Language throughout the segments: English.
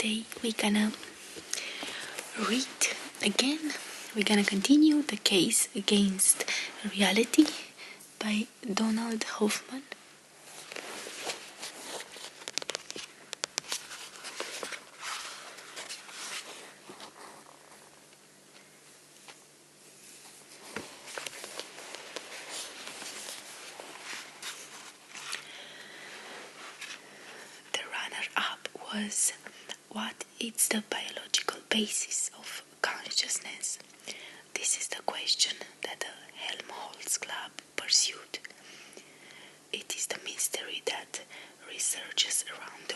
today we're gonna read again. We're gonna continue the case against reality by Donald Hoffman. The runner-up was what is the biological basis of consciousness? This is the question that the Helmholtz Club pursued. It is the mystery that researchers around the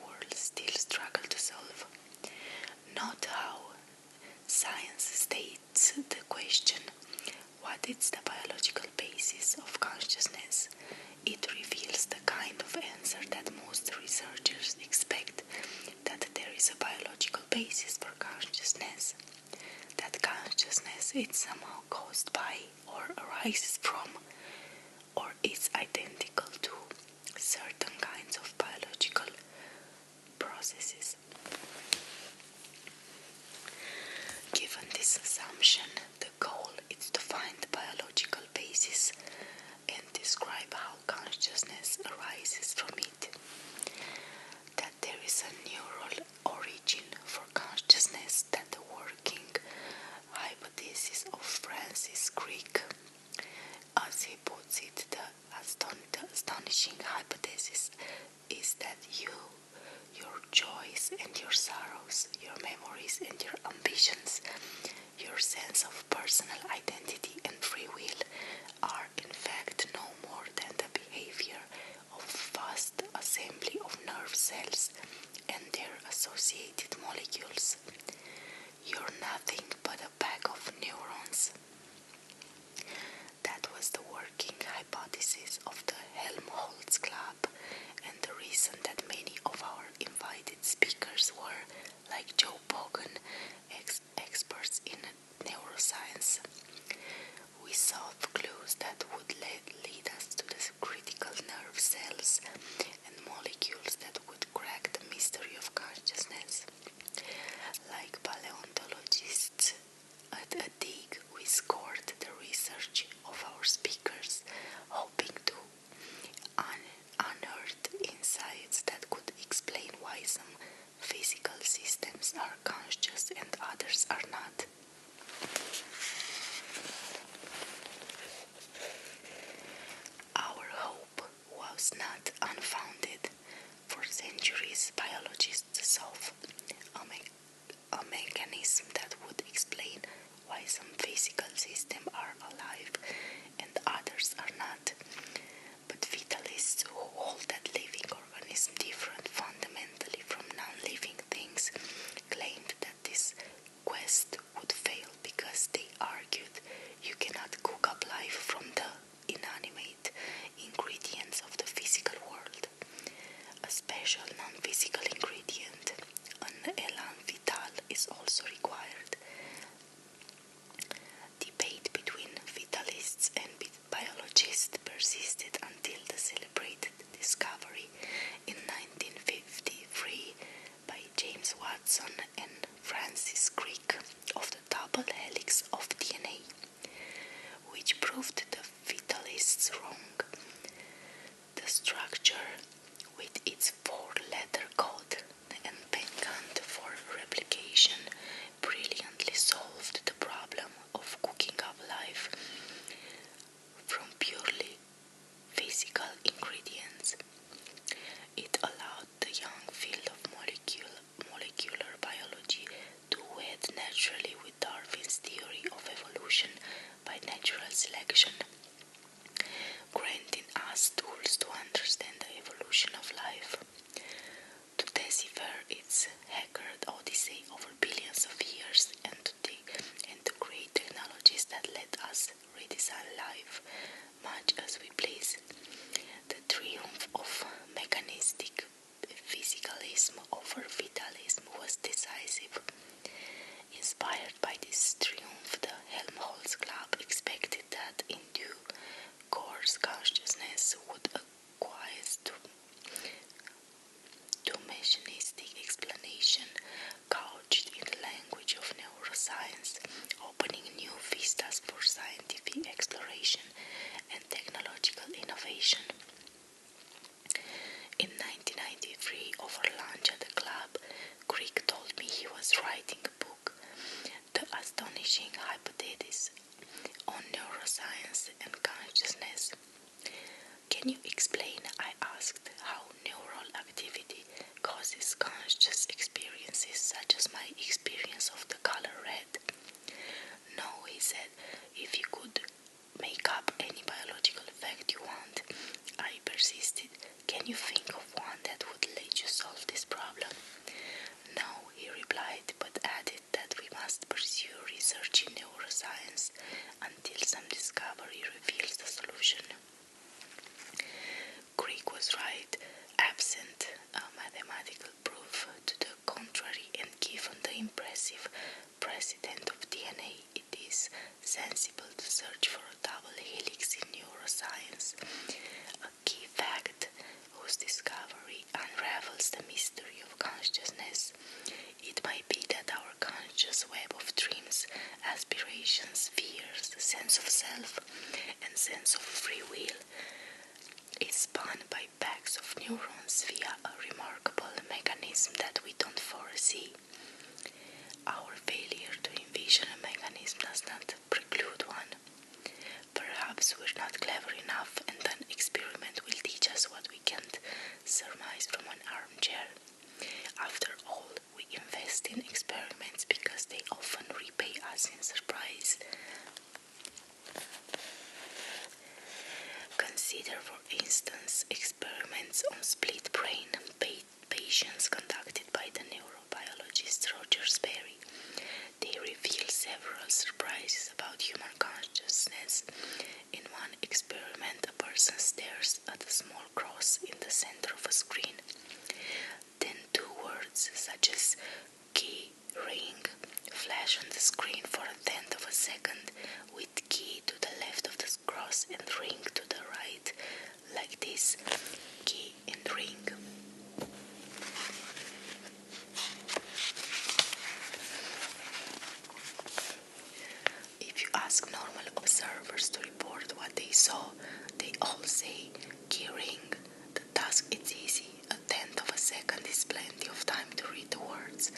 world still struggle to solve. Not how science states the question, what is the biological basis of consciousness? It reveals the kind of answer that most researchers expect, that there is a biological basis for consciousness, that consciousness is somehow caused by or arises from or is identical to certain kinds of biological processes. Given this assumption, the goal is to find the biological basis and describe how consciousness arises from it. That there is a neural origin for consciousness, that the working hypothesis of Francis Crick, as he puts it, the astonishing hypothesis is that your joys and your sorrows, your memories and your ambitions, your sense of personal identity and free will are in fact no more than the behavior of a vast assembly of nerve cells and their associated molecules. You're nothing but a pack of neurons. That was the working hypothesis of the Helmholtz Club, and the reason that many of our invited speakers were, like Joe Bogan, experts in neuroscience. We sought clues that would lead us to the critical nerve cells and molecules that would crack the mystery of consciousness. Like paleontologists at a dig, we scored the research of our speakers, hoping to unearth insights that could explain why some physical systems are conscious and others are not. Our hope was not unfounded. For centuries, biologists solved a mechanism that would explain why some physical systems are alive and others are not. But vitalists who hold that living organisms differ fundamentally from non-living things claimed that this quest would fail because they argued you cannot cook up life from the inanimate ingredients of the physical world. A special non-physical ingredient, an élan vital, is also required. Debate between vitalists and biologists persisted until the celebrated discovery in 1953 by James Watson and Francis Crick of the double helix of DNA, which proved the vitalists wrong. The structure, with its 4-letter code and pendant for replication, brilliantly solved the problem of cooking up life from purely physical ingredients. It allowed the young field of molecular biology to wed naturally with Darwin's theory of evolution by natural selection, granting us tools to understand the evolution of life. To decipher its haggard odyssey over billions consciousness would acquire to mechanistic explanation couched in the language of neuroscience, opening new vistas for scientific exploration and technological innovation. In 1993, over lunch at the club, Crick told me he was writing a book, The Astonishing Hypothesis on Neuroscience and Consciousness. Can you explain, I asked, how neural activity causes conscious experiences such as my experience of the color red? No, he said, if you could make up any biological effect you want. I persisted. Can you think of one that would let you solve this problem? No, he replied, but added that we must pursue research in neuroscience until some discovery reveals the solution. Crick was right, absent a mathematical proof to the contrary, and given the impressive precedent of DNA, it is sensible to search for a double helix in neuroscience, a key fact whose discovery unravels the mystery of consciousness. It might be that our conscious web of dreams, aspirations, fears, sense of self, and sense of free will is spun by packs of neurons via a remarkable mechanism that we don't foresee. Our failure to envision a mechanism does not preclude one. Perhaps we're not clever enough, and an experiment will teach us what we can't surmise from an armchair. After all, we invest in experiments because they often repay us in surprise. Consider, for instance, experiments on split brain patients conducted by the neurobiologist Roger Sperry. They reveal several surprises about human consciousness. In one experiment, a person stares at a small cross in the center of a screen. Then two words such as key, ring, flash on the screen for a tenth of a second, with key to the left of the cross and ring to the right, like this, key and ring. If you ask normal observers to report what they saw, they all say key ring. The task is easy. A tenth of a second is plenty of time to read the words.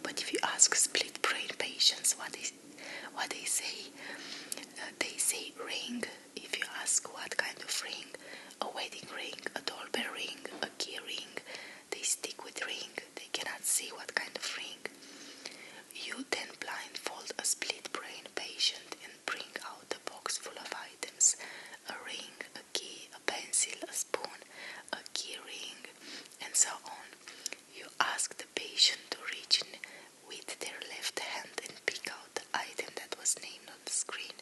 But if you ask split brain patients what they say ring. If you ask what kind of ring, a wedding ring, a doorbell ring, a key ring, they stick with ring. They cannot see what kind of ring. You then blindfold a split brain patient and bring out a box full of items: a ring, a key, a pencil, a spoon, a key ring, and so on. You ask the patient to reach in with their left hand and pick out the item that was named on the screen.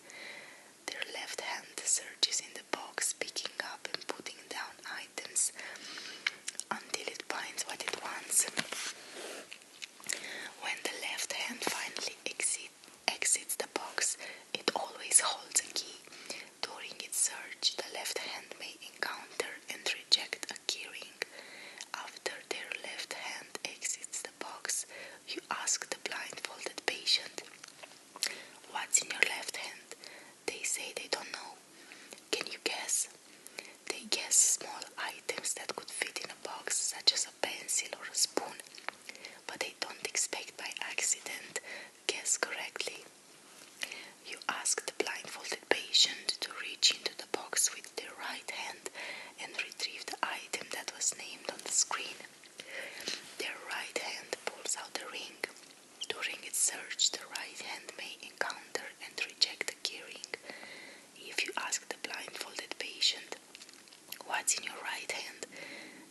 Their left hand searches in the box, picking up and putting down items until it finds what it wants. When the left hand finally exits the box, it always holds a key. During its search, the left hand may encounter and reject a key ring. After their left hand exits the box, you ask the blindfolded patient, "What's in your left hand?" They say they don't know. Can you guess? They guess small items that could fit in a box, such as a pencil or a spoon. But they don't expect by accident guess correctly. You ask the blindfolded patient to reach into the box with their right hand and retrieve the item that was named on the screen. Their right hand pulls out the ring. During its search, the right hand may encounter and reject the key ring. If you ask the blindfolded patient, "What's in your right hand?"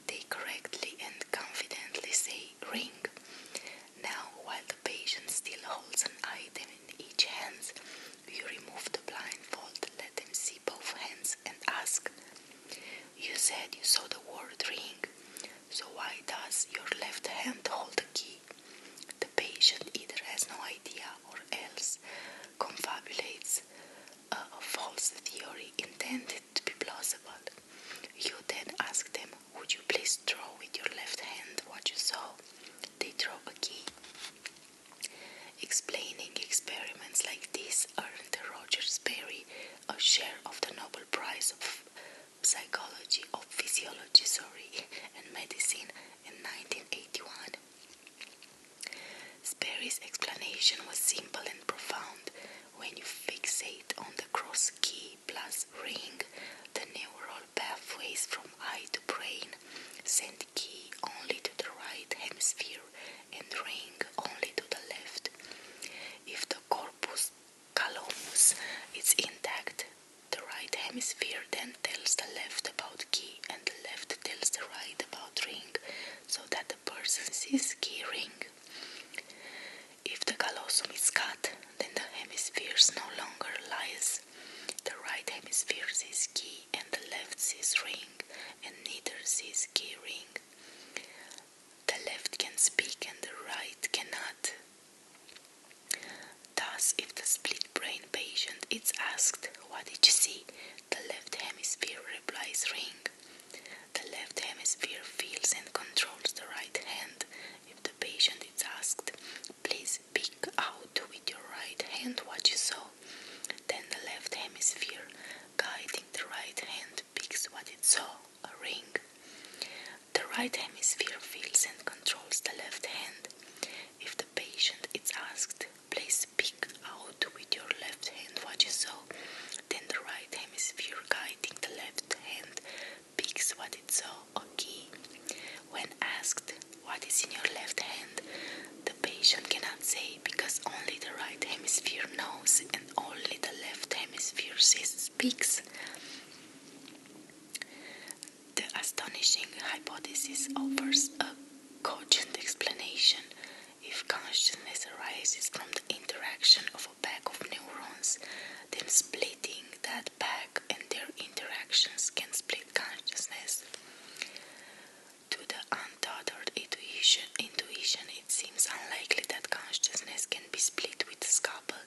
they correctly and confidently say ring. Now, while the patient still holds an item in each hand, you remove the blindfold, let them see both hands, and ask, "You said you saw the word ring, so why does your left hand hold the key?" The patient either has no idea or else confabulates a false theory intended to be plausible. of Physiology and Medicine in 1981. Sperry's explanation was simple and profound. When you fixate on the cross key plus ring, the neural pathways from eye to brain send key only to the right hemisphere and ring only to the left. If the corpus callosum is intact, the right hemisphere then tells the left about key and the left tells the right about ring, so that the person sees key ring. If the callosum is cut, then the hemispheres no longer lies. The right hemisphere sees key and the left sees ring, and neither sees key ring. The left can speak and the right cannot. Thus, if the split brain patient is asked, "What did you see?" the left hemisphere replies ring. The left hemisphere feels and controls the right hand. If the patient is asked, "Please pick out with your right hand what you saw," then the left hemisphere, guiding the right hand, picks what it saw, a ring. The right hemisphere feels and controls the left hand. If the patient is asked, "Please pick out with your left hand what you saw," then the right hemisphere, guiding the left hand, picks what it saw, a key. When asked, "What is in your left hand?" the patient cannot say, because only the right hemisphere knows and only the left hemisphere speaks. The astonishing hypothesis offers a cogent explanation. If consciousness arises from the interaction of a pack of neurons, then splitting that pack and their interactions can split consciousness. To the untethered intuition, it seems unlikely that consciousness can be split with a scalpel.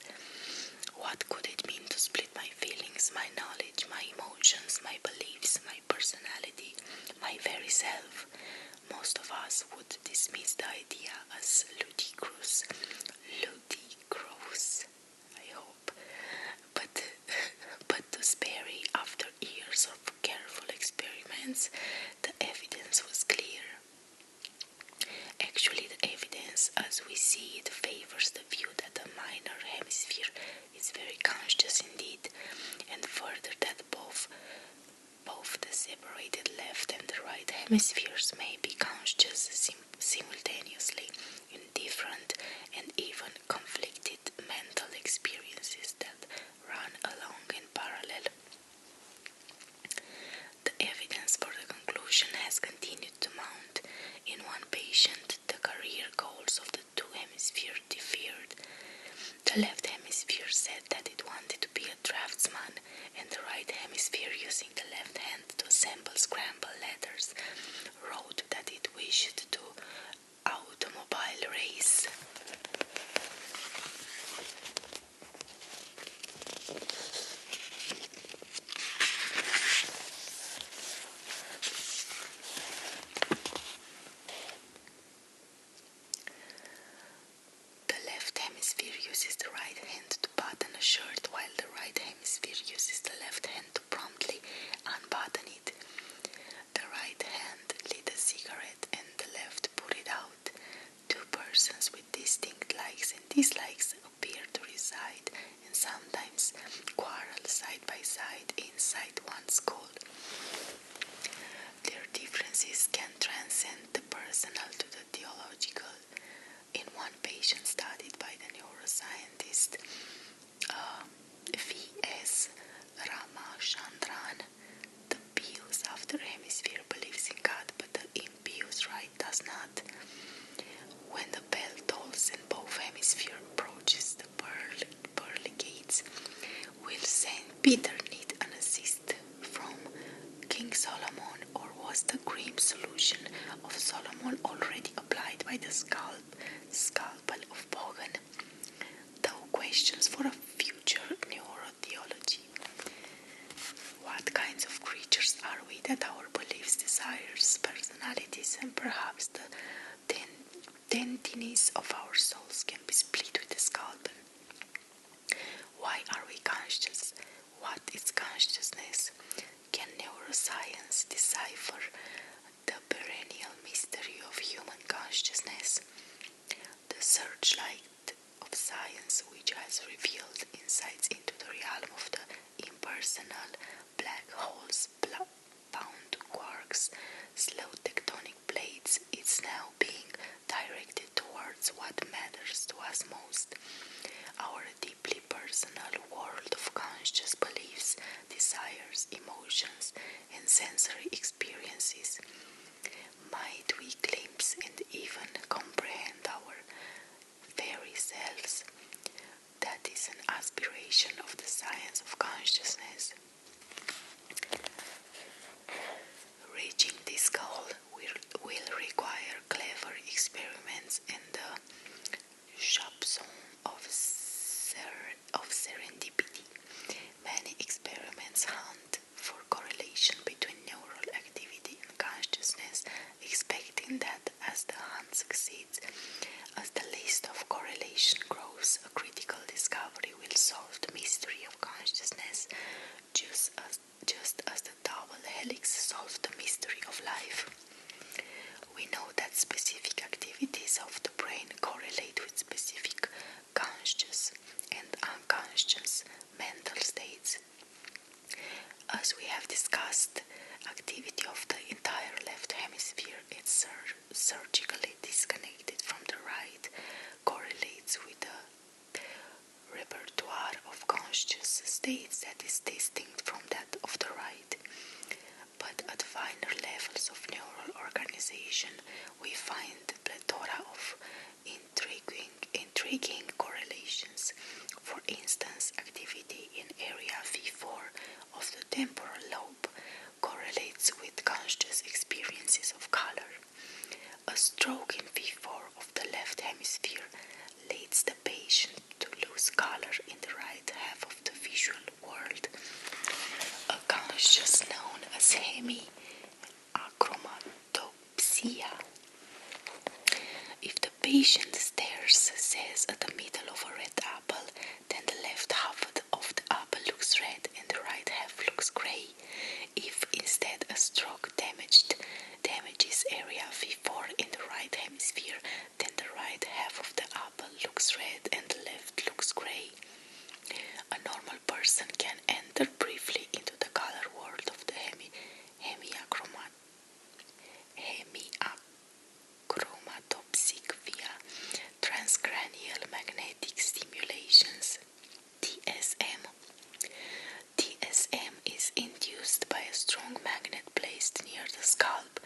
What could it mean to split my feelings, my knowledge, my emotions, my beliefs, my personality, my very self? Most of us would dismiss the idea as ludicrous, I hope. But to Sperry, after years of careful experiments, the evidence was clear. Actually, the evidence as we see it favors the view that the minor hemisphere is very conscious indeed, and further that both the separated left and the right hemispheres may be conscious simultaneously in different and even conflicted mental experiences that run along in parallel. The evidence for the conclusion has continued to mount. In one patient, the career goals of the two hemispheres differed. The left hemisphere said that it wanted to be a draftsman, and the right hemisphere, using the left hand to assemble scrambled letters, wrote that it wished to automobile race. The left hemisphere uses the right hand to button a shirt, while the right hemisphere uses the left hand to promptly unbutton it. The right hand lit a cigarette and the left put it out. Two persons with distinct likes and dislikes appear to reside and sometimes quarrel side by side inside one skull. Their differences can transcend the personal to the theological. In one patient studied by the neuroscientist V.S. Ramachandran, the pious after hemisphere believes in God, but the impious right does not. When the bell tolls and both hemisphere approaches the pearly gates, will Saint Peter need an assist from King Solomon, or was the grim solution of Solomon already applied by the scalpel of Bogan? Though questions for a future neurotheology. What kinds of creatures are we that our beliefs, desires, personalities, and perhaps the destinies of our souls can be split with a scalpel? Why are we conscious? What is consciousness? can neuroscience decipher the perennial mystery of human consciousness? The searchlight of science, which has revealed insights into the realm of the impersonal, black holes, bound quarks, slow tectonic plates, is now being directed towards what matters to us most: our deeply personal world of conscious beliefs, desires, emotions, and sensory experiences. Might we glimpse and even comprehend our very selves? That is an aspiration of the science of consciousness. Reaching this goal will require clever experiments and the soupçon of serendipity. Many experiments hunt for correlation between neural activity and consciousness, expecting that as the hunt succeeds, as the list of correlation grows, a critical discovery will solve the mystery of consciousness, just as the double helix solved the mystery of life. We know that specific activities of the brain correlate with specific conscious and unconscious mental states. As we have discussed, activity of the entire left hemisphere is surgically disconnected from the right, correlates with the repertoire of conscious states that is distinct from that of the right. But at finer levels of neural organization, we find a plethora of intriguing correlations. For instance, activity in area V4 of the temporal lobe correlates with conscious experiences of color. A stroke in V4 of the left hemisphere leads the patient to lose color in the right half of the visual world, a conscious known as hemiachromatopsia. If the patient stares says at the middle of a red apple, then the left half of the apple looks red and the right half looks grey. If instead a stroke damages area V4 in the right hemisphere, then the right half of the apple looks red and the left looks grey. A normal person can enter briefly into the color world of the hemiachromatopsic via transcranial magnetic stimulations, TSM. TSM is induced by a strong magnet placed near the scalp,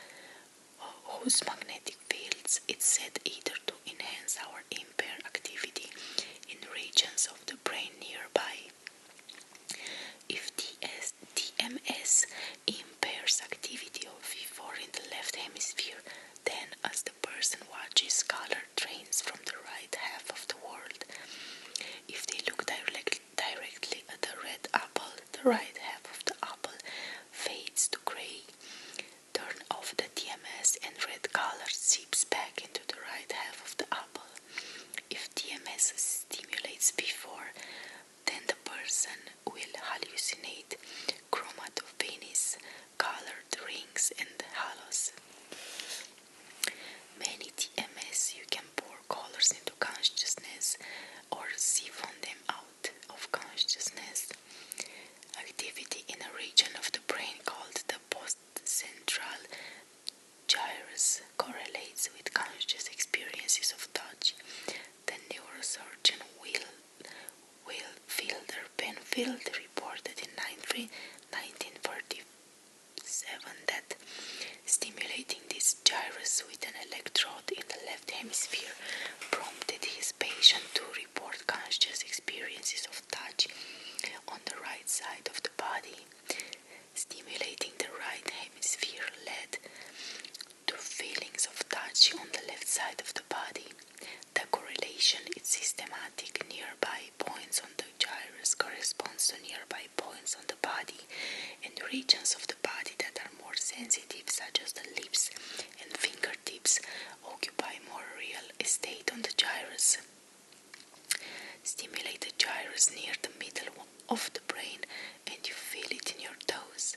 whose magnetic fields is said either to enhance or impair activity in regions of the brain nearby. If TMS impairs activity of V4 in the left hemisphere, then as the person watches, color drains from the right half of the world. If they look directly at the red apple, the right half of the apple fades to grey. Turn off the TMS and red color seeps back into the right half of the apple. If TMS stimulates V4, then the person will hallucinate chromatophenies, colored rings and halos. Many TMS you can pour colors into consciousness or siphon them out of consciousness. Activity in a region of the brain called the postcentral gyrus correlates with conscious experiences of touch. The neurosurgeon Will Penfield reported in 1947 that stimulating this gyrus with an electrode in the left hemisphere prompted his patient to report conscious experiences of touch on the right side of the body. Stimulating the right hemisphere led to feelings of touch on the left side of the body. The correlation is systematic. Nearby points on the gyrus corresponds to nearby points on the body, and regions of the body that are more sensitive, such as the lips and fingertips, occupy more real estate on the gyrus. Stimulate the gyrus near the middle of the brain and you feel it in your toes.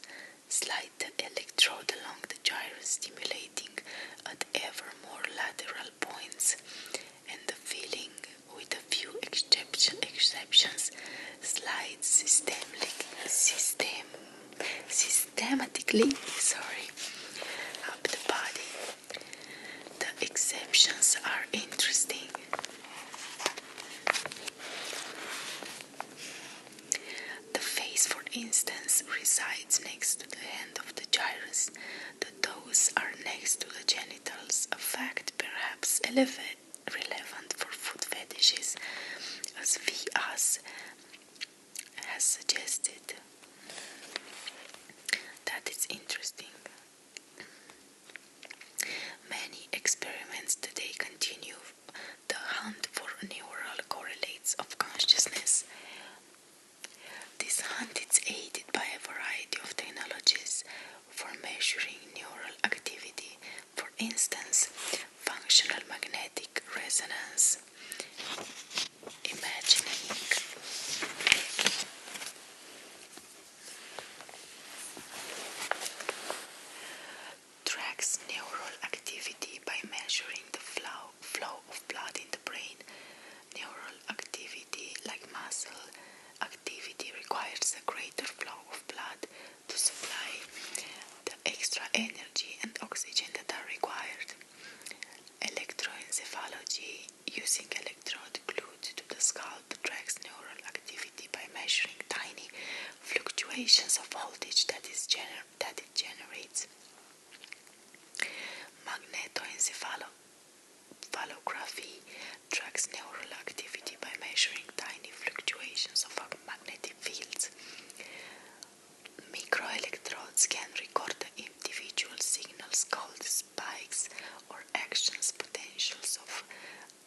physically, up the body. The exceptions are interesting. The face, for instance, resides next to the hand of the gyrus. The toes are next to the genitals, a fact perhaps relevant for foot fetishes, as V.S. has suggested. That is interesting. Many experiments today continue the hunt for neural correlates of consciousness. This hunt is aided by a variety of technologies for measuring neural activity. For instance, functional magnetic resonance imaging tracks neural activity by measuring the flow of blood in the brain. Neural activity, like muscle activity, requires a greater flow of blood to supply the extra energy and oxygen that are required. Electroencephalogy, using electrode glued to the scalp, tracks neural activity by measuring tiny fluctuations of voltage that it generates. Magnetoencephalography tracks neural activity by measuring tiny fluctuations of magnetic fields. Microelectrodes can record the individual signals called spikes or actions potentials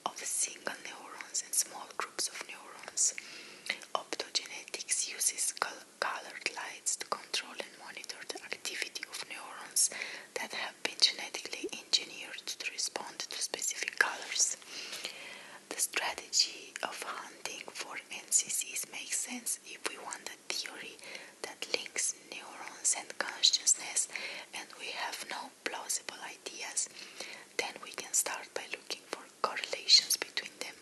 of single neurons and small groups of neurons. Optogenetics uses colored lights to control and monitor the activity of neurons that have been genetically engineered to respond to specific colors. The strategy of hunting for NCCs makes sense if we want a theory that links neurons and consciousness and we have no plausible ideas. Then we can start by looking for correlations between them.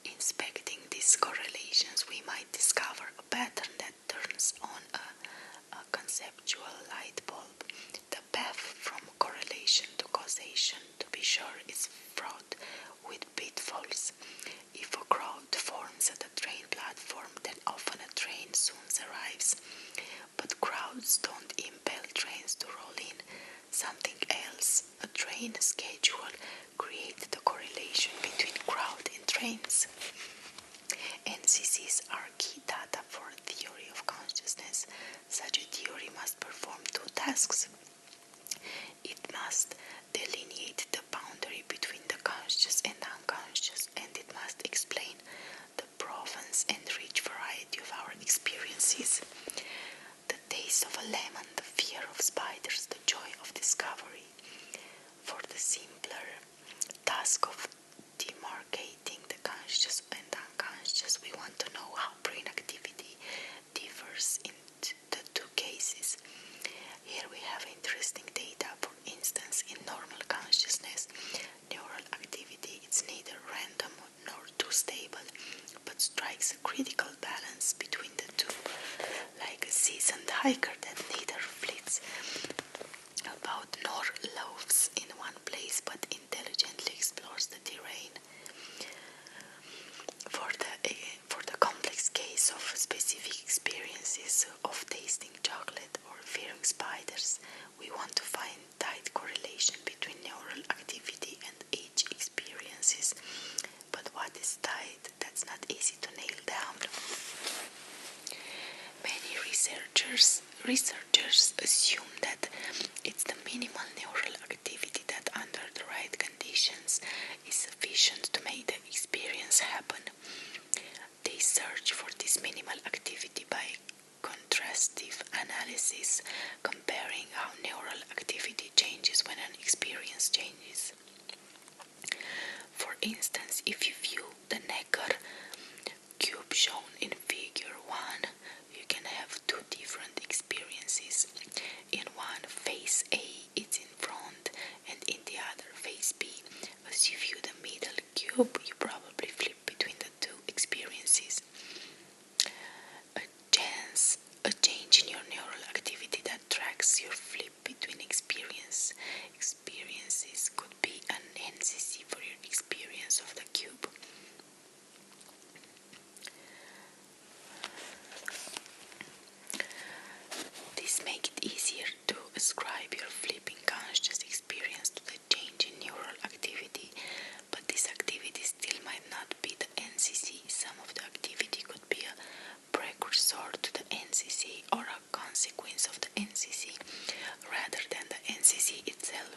Inspecting these correlations, we might discover a pattern that turns on a conceptual light bulb. The path from correlation to causation, to be sure, is fraught with pitfalls. If a crowd forms at a train platform, then often a train soon arrives. But crowds don't impel trains to roll in. Something else, a train schedule, creates the correlation between crowd and trains. NCCs are key data for a theory of consciousness. Such a theory must perform two tasks. It must delineate the boundary between the conscious and unconscious, and it must explain the provenance and rich variety of our experiences. The taste of a lemon, the fear of spiders, the joy of discovery. For the simpler task of demarcating the conscious and unconscious, we want to know how brain activity differs in the two cases. Here we have interesting data. For instance, in normal consciousness, neural activity is neither random nor too stable, but strikes a critical balance between the two, like a seasoned hiker that neither flits about nor loafs in one place, but intelligently explores the terrain. For the complex case of specific experiences of tasting chocolate or fearing spiders, we want to find tight correlation between neural activity and age experiences. But what is tight? That's not easy to nail down. Many researchers assume that it's the minimal neural activity that, under the right conditions, is sufficient to make the experience happen. They search for this minimal activity by contrastive analysis, comparing how neural activity changes when an experience changes. For instance, if you view the Necker cube shown in figure 1, you can have two different experiences. In one, face A is in front, and in the other, face B. As you view the middle cube, you probably flip between the two experiences. A change in your of the NCC rather than the NCC itself.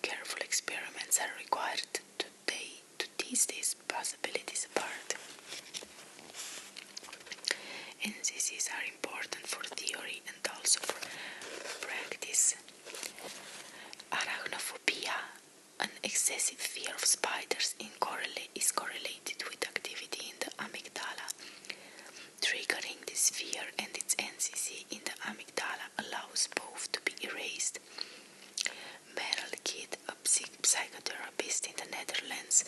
Careful experiments are required to tease these possibilities apart. NCCs are important for theory and also for practice. Arachnophobia, an excessive fear of spiders, is correlated with activity in the amygdala. Triggering this fear and its NCC in the amygdala allows both to be erased. Meryl Kidd, a psychotherapist in the Netherlands,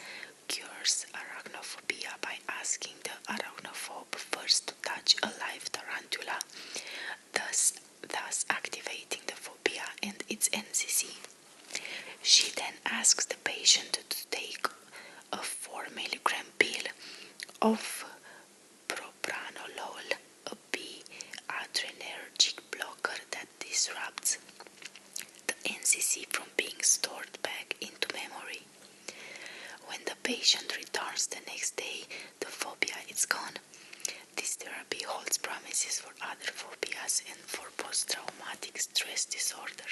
cures arachnophobia by asking the arachnophobe first to touch a live tarantula, thus activating the phobia and its NCC. She then asks the patient to take a 4 milligram pill of propranolol, a B-adrenergic blocker that disrupts the NCC from being stored back into memory. When the patient returns the next day, the phobia is gone. This therapy holds promises for other phobias and for post-traumatic stress disorder.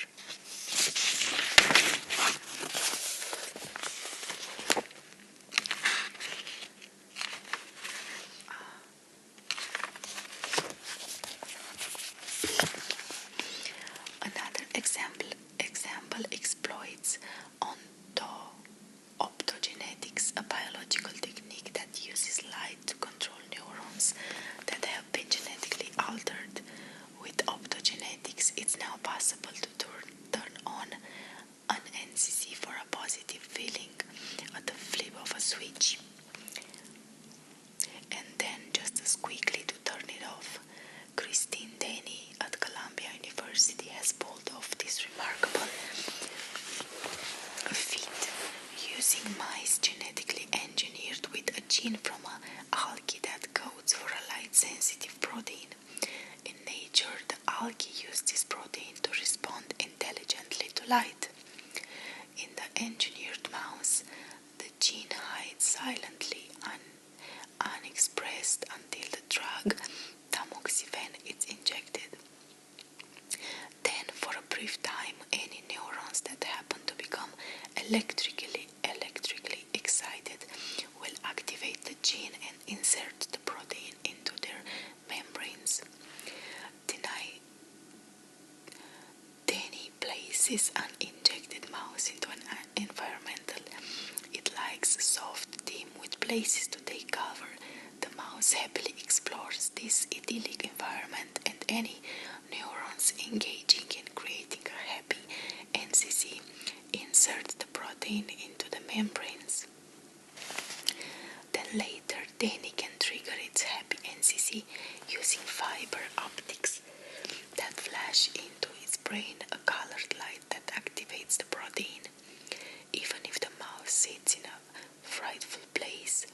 Another example exploits optogenetics, a biological technique that uses light to control neurons that have been genetically altered. With optogenetics, it's now possible to turn on an NCC for a positive feeling at the flip of a switch, and then just as quickly to turn it off. Christine Denny at Columbia University has pulled off this remarkable feat using mice genetically engineered with a gene from an algae that codes for a light-sensitive protein. In nature, the algae use this protein to respond intelligently to light. In the engineered mouse, the gene hides silently unexpressed until the drug tamoxifen is injected. Then, for a brief time, any neurons that happen to become electrically excited will activate the gene and insert the protein into their membranes. Denny places an injected mouse into an environmental. It likes soft dim with places to take cover. The mouse happily explores this idyllic environment, and any neurons engaging in creating a happy NCC insert the protein into the membranes. Then later, Denny can trigger its happy NCC using fiber optics that flash into its brain a colored light that activates the protein. Even if the mouse sits in a frightful place,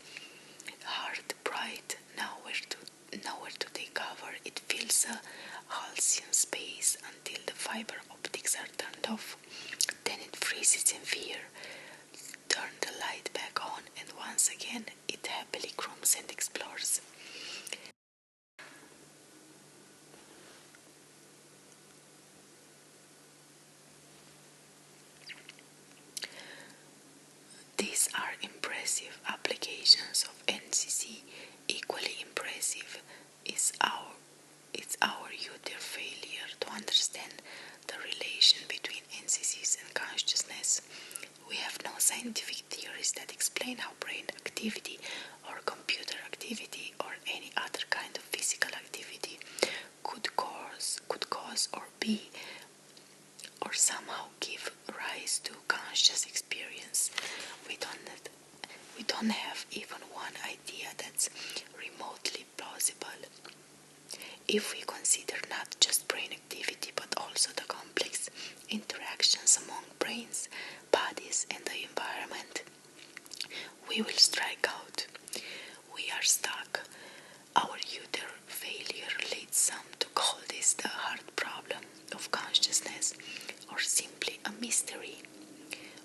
hard, bright, nowhere to take cover, it fills a halcyon space until the fiber optics are turned off. Then it freezes in fear, turn the light back on, and once again it happily grooms and explores. These are impressive applications of NCC. Equally impressive is our utter failure to understand the relation between NCCs and consciousness. We have no scientific theories that explain how brain activity or computer activity or any other kind of physical activity could cause or be or somehow give rise to conscious experience. We don't have even one idea that's remotely plausible. If we consider not just brain activity but also the complex interactions among brains, bodies and the environment, we will strike out. We are stuck. Our utter failure leads some to call this the hard problem of consciousness, or simply a mystery.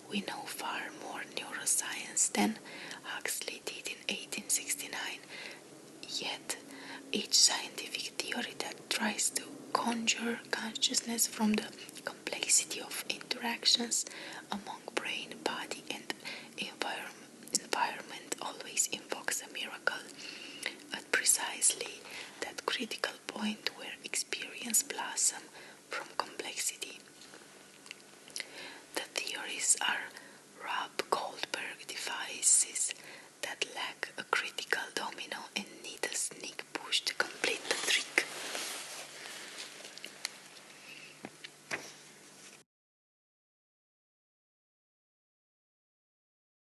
We know far more neuroscience than Huxley did in 1869, yet each scientific theory that tries to conjure consciousness from the complexity of interactions among brain, body, and environment always invokes a miracle at precisely that critical point where experience blossoms from complexity. The theories are Rob Goldberg devices that lack